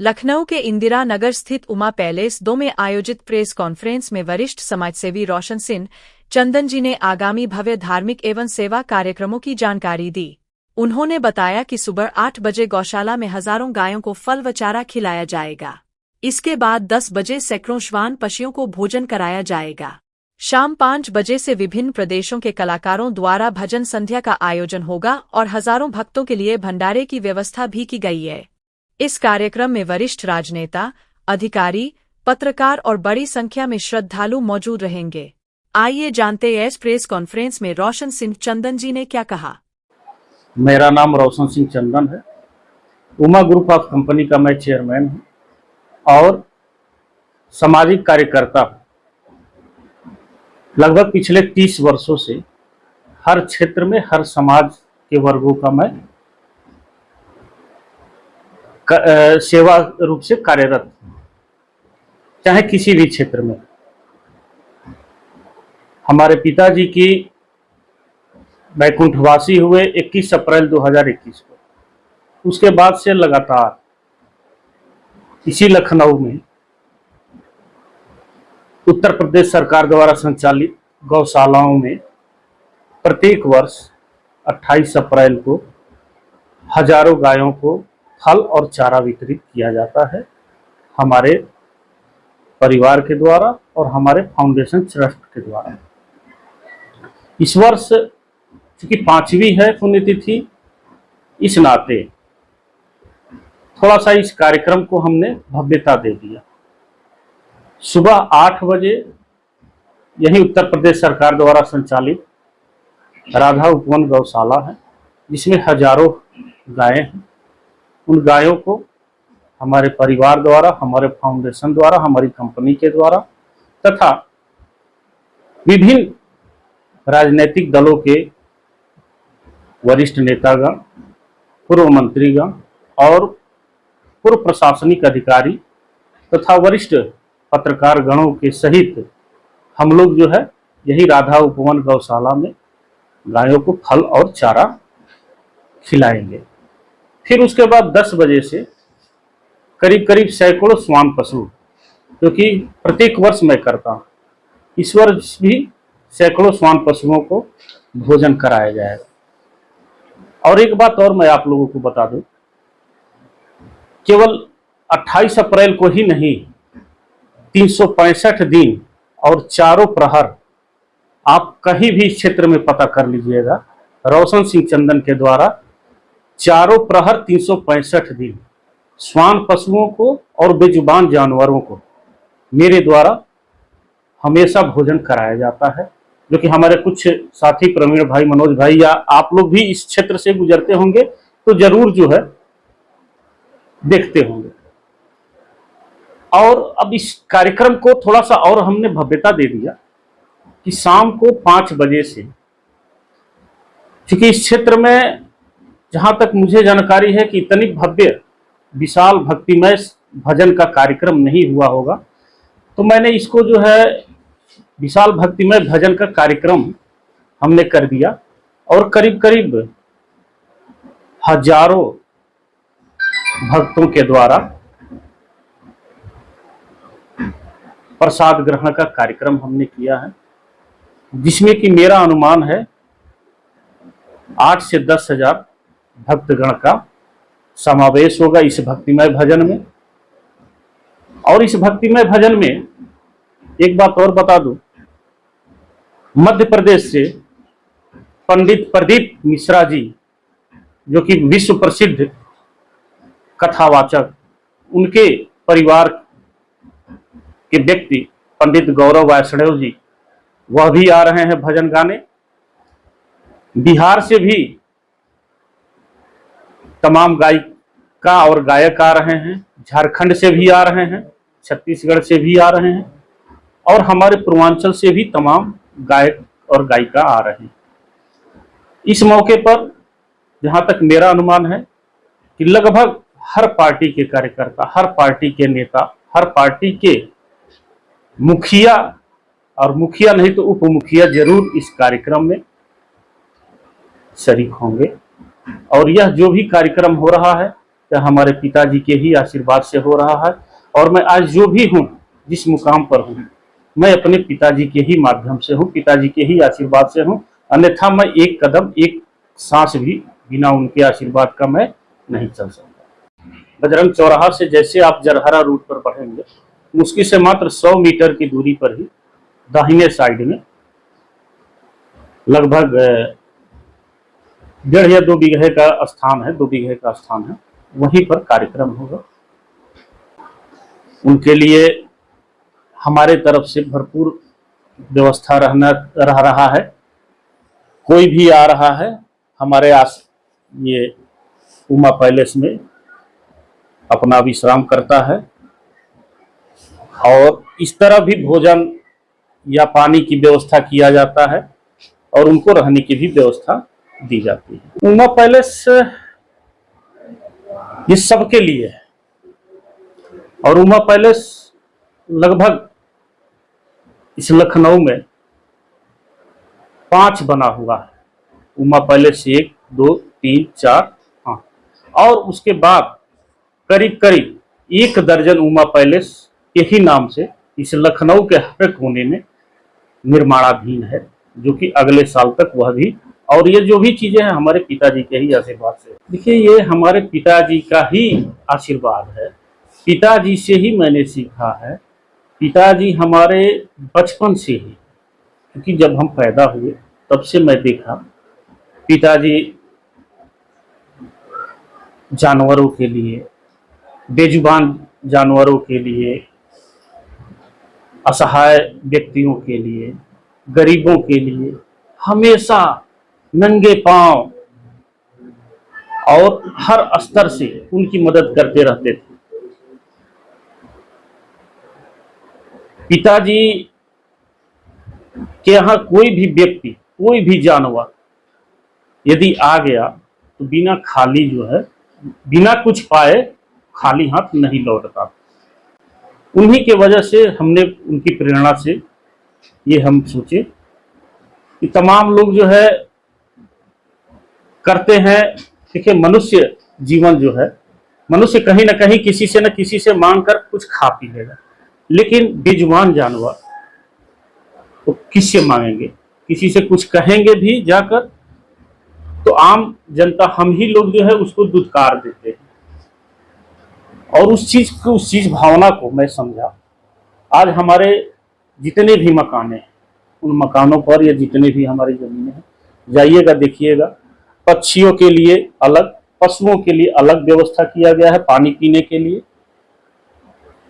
लखनऊ के इंदिरा नगर स्थित उमा पैलेस 2 में आयोजित प्रेस कॉन्फ्रेंस में वरिष्ठ समाजसेवी रोशन सिंह चंदन जी ने आगामी भव्य धार्मिक एवं सेवा कार्यक्रमों की जानकारी दी। उन्होंने बताया कि सुबह 8 बजे गौशाला में हजारों गायों को फल व चारा खिलाया जाएगा। इसके बाद 10 बजे सैकड़ों श्वान पशियों को भोजन कराया जाएगा। शाम 5 बजे से विभिन्न प्रदेशों के कलाकारों द्वारा भजन संध्या का आयोजन होगा और हजारों भक्तों के लिए भंडारे की व्यवस्था भी की गई है। इस कार्यक्रम में वरिष्ठ राजनेता, अधिकारी, पत्रकार और बड़ी संख्या में श्रद्धालु मौजूद रहेंगे। आइए जानते हैं इस प्रेस कॉन्फ्रेंस में रोशन सिंह चंदन जी ने क्या कहा। मेरा नाम रोशन सिंह चंदन है। उमा ग्रुप ऑफ कंपनी का मैं चेयरमैन हूँ और सामाजिक कार्यकर्ता हूँ। लगभग पिछले 30 वर्षों से हर क्षेत्र में हर समाज के वर्गों का मैं सेवा रूप से कार्यरत हूँ, चाहे किसी भी क्षेत्र में। हमारे पिताजी की वैकुंठवासी हुए 21 अप्रैल 2021 को। उसके बाद से लगातार इसी लखनऊ में उत्तर प्रदेश सरकार द्वारा संचालित गौशालाओं में प्रत्येक वर्ष 28 अप्रैल को हजारों गायों को फल और चारा वितरित किया जाता है, हमारे परिवार के द्वारा और हमारे फाउंडेशन ट्रस्ट के द्वारा। इस वर्ष चूंकि 5वीं है पुण्यतिथि, इस नाते थोड़ा सा इस कार्यक्रम को हमने भव्यता दे दिया। सुबह 8 बजे यही उत्तर प्रदेश सरकार द्वारा संचालित राधा उपवन गौशाला है, जिसमें हजारों गायें हैं। उन गायों को हमारे परिवार द्वारा, हमारे फाउंडेशन द्वारा, हमारी कंपनी के द्वारा तथा विभिन्न राजनीतिक दलों के वरिष्ठ नेतागण, पूर्व मंत्रीगण और पूर्व प्रशासनिक अधिकारी तथा वरिष्ठ पत्रकार गणों के सहित हम लोग जो है यही राधा उपवन गौशाला में गायों को फल और चारा खिलाएंगे। फिर उसके बाद 10 बजे से करीब करीब सैकड़ों श्वान पशु, क्योंकि प्रत्येक वर्ष मैं करता हूँ, इस वर्ष भी सैकड़ों श्वान पशुओं को भोजन कराया जाएगा। और एक बात और मैं आप लोगों को बता दूं, केवल 28 अप्रैल को ही नहीं, 365 दिन और चारों प्रहर आप कहीं भी क्षेत्र में पता कर लीजिएगा, रोशन सिंह चंदन के द्वारा चारों प्रहर 365 दिन श्वान पशुओं को और बेजुबान जानवरों को मेरे द्वारा हमेशा भोजन कराया जाता है। जो कि हमारे कुछ साथी प्रवीण भाई, मनोज भाई या आप लोग भी इस क्षेत्र से गुजरते होंगे तो जरूर जो है देखते होंगे। और अब इस कार्यक्रम को थोड़ा सा और हमने भव्यता दे दिया कि शाम को 5 बजे से, क्योंकि इस क्षेत्र में जहां तक मुझे जानकारी है कि इतनी भव्य विशाल भक्तिमय भजन का कार्यक्रम नहीं हुआ होगा, तो मैंने इसको जो है विशाल भक्तिमय भजन का कार्यक्रम हमने कर दिया और करीब करीब हजारों भक्तों के द्वारा प्रसाद ग्रहण का कार्यक्रम हमने किया है, जिसमें कि मेरा अनुमान है 8 से 10 हजार भक्तगण का समावेश होगा इस भक्तिमय भजन में। और इस भक्तिमय भजन में एक बात और बता दूं, मध्य प्रदेश से पंडित प्रदीप मिश्रा जी, जो कि विश्व प्रसिद्ध कथावाचक, उनके परिवार के व्यक्ति पंडित गौरव वैष्णव जी, वह भी आ रहे हैं भजन गाने। बिहार से भी तमाम गायिका और गायक आ रहे हैं, झारखंड से भी आ रहे हैं, छत्तीसगढ़ से भी आ रहे हैं और हमारे पूर्वांचल से भी तमाम गायक और गायिका आ रहे हैं। इस मौके पर जहां तक मेरा अनुमान है कि लगभग हर पार्टी के कार्यकर्ता, हर पार्टी के नेता, हर पार्टी के मुखिया और मुखिया नहीं तो उप मुखिया जरूर इस कार्यक्रम में शरीक होंगे। और यह जो भी कार्यक्रम हो रहा है यह हमारे पिताजी के ही आशीर्वाद से हो रहा है। और मैं आज जो भी हूँ, जिस मुकाम पर हूँ, मैं अपने पिताजी के ही माध्यम से हूँ, पिताजी के ही आशीर्वाद से हूँ। अन्यथा मैं एक कदम, एक सांस भी बिना उनके आशीर्वाद का मैं नहीं चल सकता। बजरंग चौराहा से जैसे आप जरहरा रूट पर बढ़ेंगे, मुश्किल से मात्र 100 मीटर की दूरी पर ही दाहिने साइड में लगभग 1.5 या 2 बीघे का स्थान है, 2 बीघे का स्थान है, वहीं पर कार्यक्रम होगा। उनके लिए हमारे तरफ से भरपूर व्यवस्था रह रहा है। कोई भी आ रहा है हमारे ये उमा पैलेस में अपना विश्राम करता है, और इस तरह भी भोजन या पानी की व्यवस्था किया जाता है और उनको रहने की भी व्यवस्था दी जाती है। उमा पैलेस ये सबके लिए है, और उमा पैलेस लगभग इस लखनऊ में 5 बना हुआ है। उमा पैलेस 1, 2, 3, 4, हाँ, और उसके बाद करीब करीब 1 दर्जन उमा पैलेस के ही नाम से इस लखनऊ के हर कोने में निर्माणाधीन है, जो कि अगले साल तक वह भी, और ये जो भी चीजें हैं हमारे पिताजी के ही आशीर्वाद से। देखिए, ये हमारे पिताजी का ही आशीर्वाद है, पिताजी से ही मैंने सीखा है। पिताजी हमारे बचपन से ही, क्योंकि जब हम पैदा हुए तब से मैं देखा पिताजी जानवरों के लिए, बेजुबान जानवरों के लिए, असहाय व्यक्तियों के लिए, गरीबों के लिए हमेशा नंगे पांव और हर स्तर से उनकी मदद करते रहते थे। पिताजी के यहाँ कोई भी व्यक्ति, कोई भी जानवर यदि आ गया तो बिना खाली जो है, बिना कुछ पाए खाली हाथ नहीं लौटता। उन्हीं के वजह से हमने, उनकी प्रेरणा से ये हम सोचे कि तमाम लोग जो है करते हैं। देखिए, मनुष्य जीवन जो है, मनुष्य कहीं ना कहीं किसी से न किसी से मांग कर कुछ खा पी लेगा, लेकिन बेजुबान जानवर तो किससे मांगेंगे? किसी से कुछ कहेंगे भी जाकर तो आम जनता, हम ही लोग जो है उसको दुत्कार देते हैं। और उस चीज भावना को मैं समझा। आज हमारे जितने भी मकान हैं, उन मकानों पर या जितने भी हमारी जमीनें हैं, जाइएगा देखिएगा, पक्षियों के लिए अलग, पशुओं के लिए अलग व्यवस्था किया गया है पानी पीने के लिए।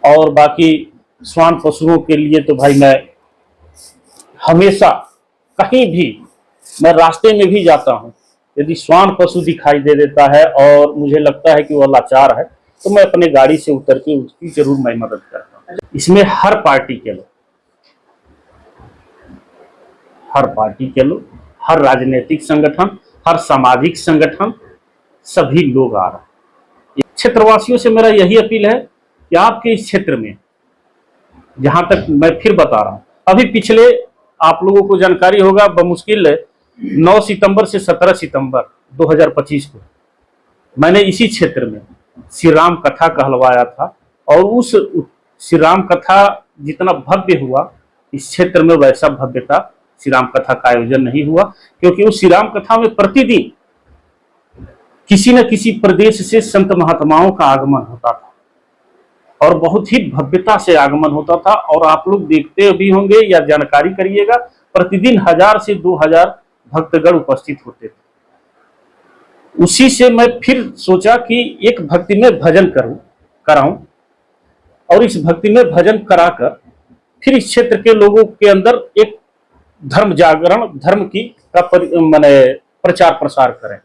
और बाकी श्वान पशुओं के लिए तो भाई मैं हमेशा कहीं भी, मैं रास्ते में भी जाता हूँ, यदि श्वान पशु दिखाई दे देता है और मुझे लगता है कि वह लाचार है, तो मैं अपने गाड़ी से उतर के उसकी जरूर मैं मदद करता हूँ। इसमें हर पार्टी के लोग, हर राजनीतिक संगठन, हर सामाजिक संगठन, सभी लोग आ रहे हैं। क्षेत्रवासियों से मेरा यही अपील है कि आपके इस क्षेत्र में, जहां तक मैं फिर बता रहा हूं, अभी पिछले, आप लोगों को जानकारी होगा, बमुश्किल 9 सितंबर से 17 सितंबर 2025 को मैंने इसी क्षेत्र में श्री राम कथा कहलवाया था। और उस श्री राम कथा जितना भव्य हुआ, इस क्षेत्र में वैसा भव्यता श्री राम कथा का आयोजन नहीं हुआ, क्योंकि उस श्री राम कथा में प्रतिदिन किसी न किसी प्रदेश से संत महात्माओं का आगमन होता था, और बहुत ही भव्यता से आगमन होता था। और आप लोग देखते भी होंगे या जानकारी करिएगा, प्रतिदिन 1000 से 2000 भक्तगण उपस्थित होते थे। उसी से मैं फिर सोचा कि एक भक्ति में भजन कराऊं, और इस भक्ति में भजन कराकर फिर इस क्षेत्र के लोगों के अंदर एक धर्म जागरण, धर्म की का प्रचार प्रसार करें।